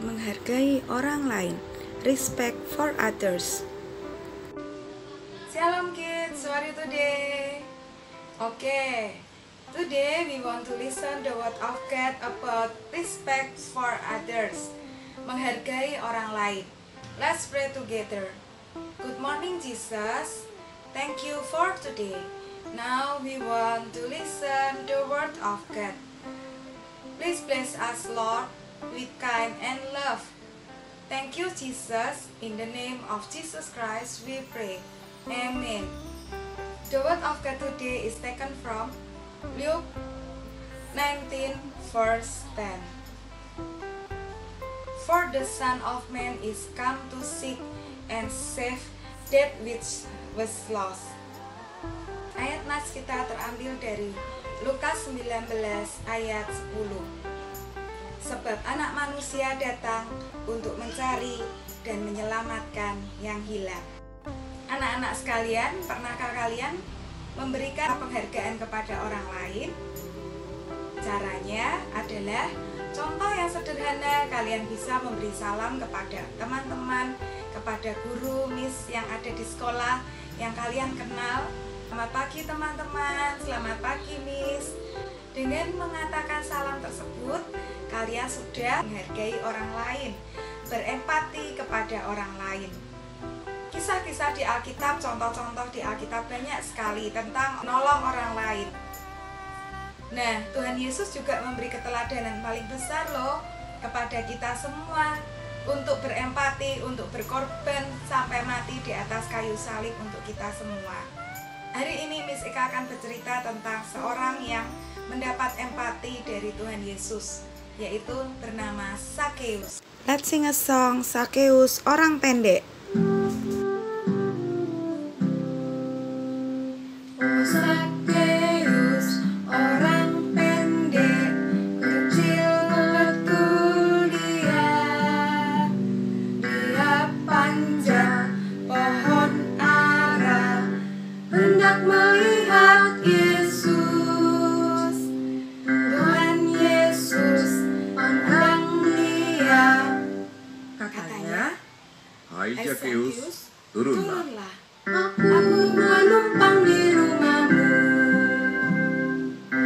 menghargai orang lain, respect for others. Shalom kids, how are you today? Okay, today we want to listen the word of God about respect for others, menghargai orang lain. Let's pray together. Good morning Jesus, thank you for today. Now we want to listen the word of God. Please bless us Lord with kind and love. Thank you Jesus, in the name of Jesus Christ we pray. Amen. The word of God today is taken from Luke 19 verse 10. For the Son of Man is come to seek and save that which was lost. Ayat nas kita terambil dari Lukas 19 ayat 10. Sebab anak manusia datang untuk mencari dan menyelamatkan yang hilang. Anak-anak sekalian, pernahkah kalian memberikan penghargaan kepada orang lain? Caranya adalah contoh yang sederhana, kalian bisa memberi salam kepada teman-teman, kepada guru, miss yang ada di sekolah yang kalian kenal. Selamat pagi teman-teman, selamat pagi miss. Dengan mengatakan salam tersebut, kalian sudah menghargai orang lain, berempati kepada orang lain. Kisah-kisah di Alkitab, contoh-contoh di Alkitab banyak sekali tentang menolong orang lain. Nah, Tuhan Yesus juga memberi keteladanan paling besar loh kepada kita semua untuk berempati, untuk berkorban sampai mati di atas kayu salib untuk kita semua. Hari ini Miss Eka akan bercerita tentang seorang yang mendapat empati dari Tuhan Yesus, yaitu bernama Zakheus. Let's sing a song, Zakheus, orang pendek. Oh Zakheus, orang pendek, kecil betul dia. Dia panjat pohon ara, hendak melihat Yesus. Tuhan Yesus pandang dia. Katanya, Hai Zakheus, turunlah. Aku menumpang di rumahmu.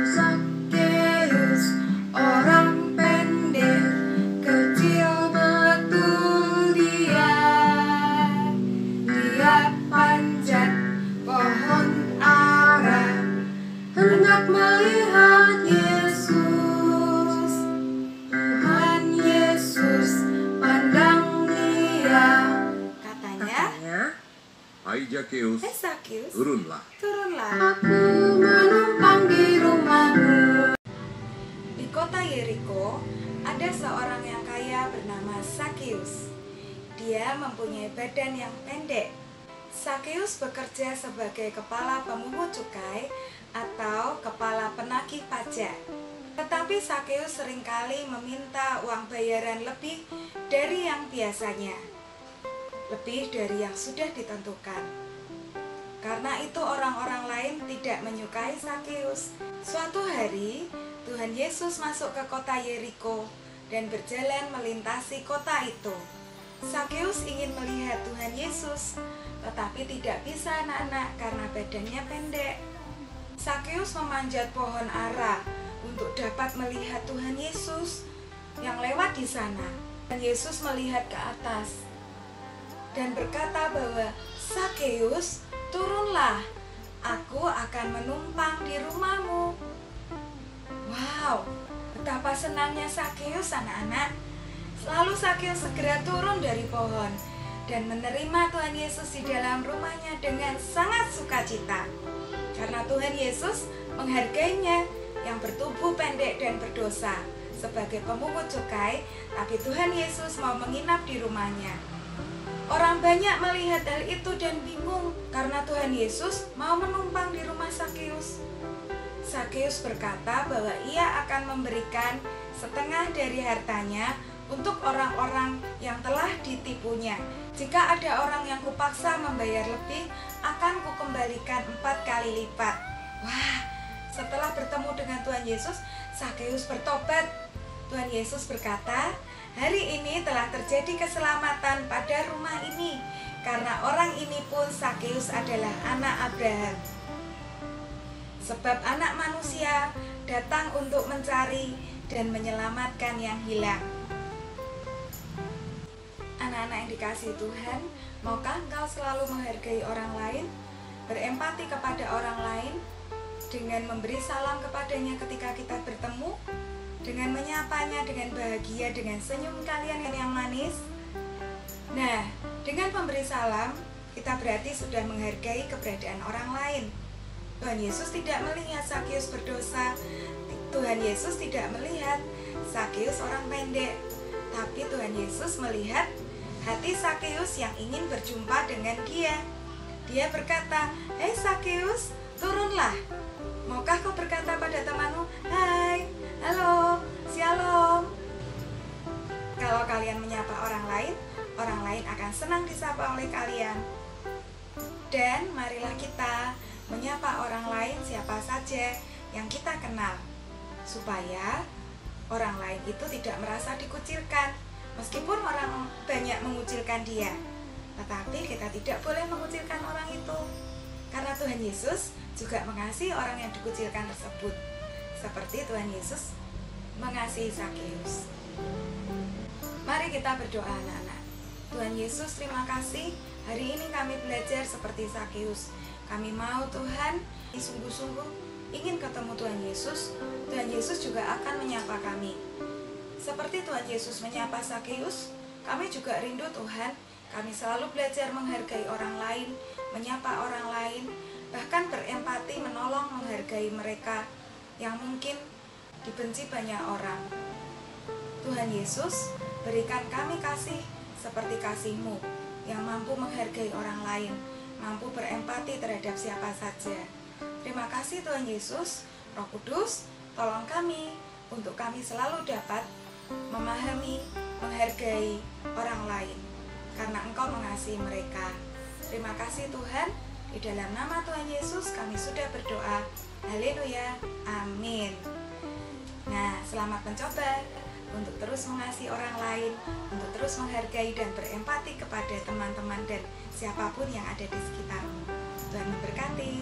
Zakheus, orang pendek, kecil betul dia. Dia panjat pohon ara, hendak melihat Yesus. Tuhan Yesus pandang dia. Katanya, Hai Zakheus, Zakheus, turunlah. Aku menumpang di rumahmu. Di kota Yeriko, ada seorang yang kaya bernama Zakheus. Dia mempunyai badan yang pendek. Zakheus bekerja sebagai kepala pemungut cukai atau kepala penagih pajak. Tetapi Zakheus seringkali meminta uang bayaran lebih dari yang biasanya, lebih dari yang sudah ditentukan. Karena itu orang-orang lain tidak menyukai Zakheus. Suatu hari, Tuhan Yesus masuk ke kota Yeriko dan berjalan melintasi kota itu. Zakheus ingin melihat Tuhan Yesus, tetapi tidak bisa anak-anak karena badannya pendek. Zakheus memanjat pohon ara untuk dapat melihat Tuhan Yesus yang lewat di sana. Dan Yesus melihat ke atas dan berkata bahwa, Zakheus, turunlah, aku akan menumpang di rumahmu. Wow, betapa senangnya Zakheus anak-anak. Lalu Zakheus segera turun dari pohon dan menerima Tuhan Yesus di dalam rumahnya dengan sangat sukacita. Karena Tuhan Yesus menghargainya yang bertubuh pendek dan berdosa sebagai pemungut cukai, tapi Tuhan Yesus mau menginap di rumahnya. Orang banyak melihat hal itu dan bingung karena Tuhan Yesus mau menumpang di rumah Zakheus. Zakheus berkata bahwa ia akan memberikan setengah dari hartanya untuk orang-orang yang telah ditipunya. Jika ada orang yang kupaksa membayar lebih, akan kukembalikan 4 kali lipat. Wah, setelah bertemu dengan Tuhan Yesus, Zakheus bertobat. Tuhan Yesus berkata, hari ini terjadi keselamatan pada rumah ini, karena orang ini pun Sakeus adalah anak Abraham. Sebab anak manusia datang untuk mencari dan menyelamatkan yang hilang. Anak-anak yang dikasihi Tuhan, maukah engkau selalu menghargai orang lain, berempati kepada orang lain, dengan memberi salam kepadanya ketika kita bertemu, dengan menyapanya dengan bahagia, dengan senyum kalian yang manis? Nah, dengan memberi salam, kita berarti sudah menghargai keberadaan orang lain. Tuhan Yesus tidak melihat Sakeus berdosa. Tuhan Yesus tidak melihat Sakeus orang pendek. Tapi Tuhan Yesus melihat hati Sakeus yang ingin berjumpa dengan Dia. Dia berkata, "Hei Sakeus, turunlah." Maukah kau berkata pada temanmu, "Hai, halo, shalom"? Kalau kalian menyapa orang lain akan senang disapa oleh kalian. Dan marilah kita menyapa orang lain siapa saja yang kita kenal, supaya orang lain itu tidak merasa dikucilkan. Meskipun orang banyak mengucilkan dia, tetapi kita tidak boleh mengucilkan orang itu, karena Tuhan Yesus juga mengasihi orang yang dikucilkan tersebut, seperti Tuhan Yesus mengasihi Sakeus. Mari kita berdoa, anak-anak. Tuhan Yesus, terima kasih. Hari ini kami belajar seperti Sakeus. Kami mau, Tuhan, sungguh-sungguh ingin ketemu Tuhan Yesus. Tuhan Yesus juga akan menyapa kami. Seperti Tuhan Yesus menyapa Sakeus, kami juga rindu, Tuhan. Kami selalu belajar menghargai orang lain, menyapa orang lain, bahkan berempati, menolong, menghargai mereka yang mungkin dibenci banyak orang. Tuhan Yesus, berikan kami kasih seperti kasih-Mu yang mampu menghargai orang lain, mampu berempati terhadap siapa saja. Terima kasih Tuhan Yesus. Roh Kudus, tolong kami untuk kami selalu dapat memahami, menghargai orang lain, karena Engkau mengasihi mereka. Terima kasih Tuhan. Di dalam nama Tuhan Yesus kami sudah berdoa. Haleluya. Amin. Nah, selamat mencoba untuk terus mengasihi orang lain, untuk terus menghargai dan berempati kepada teman-teman dan siapapun yang ada di sekitarmu. Tuhan memberkati.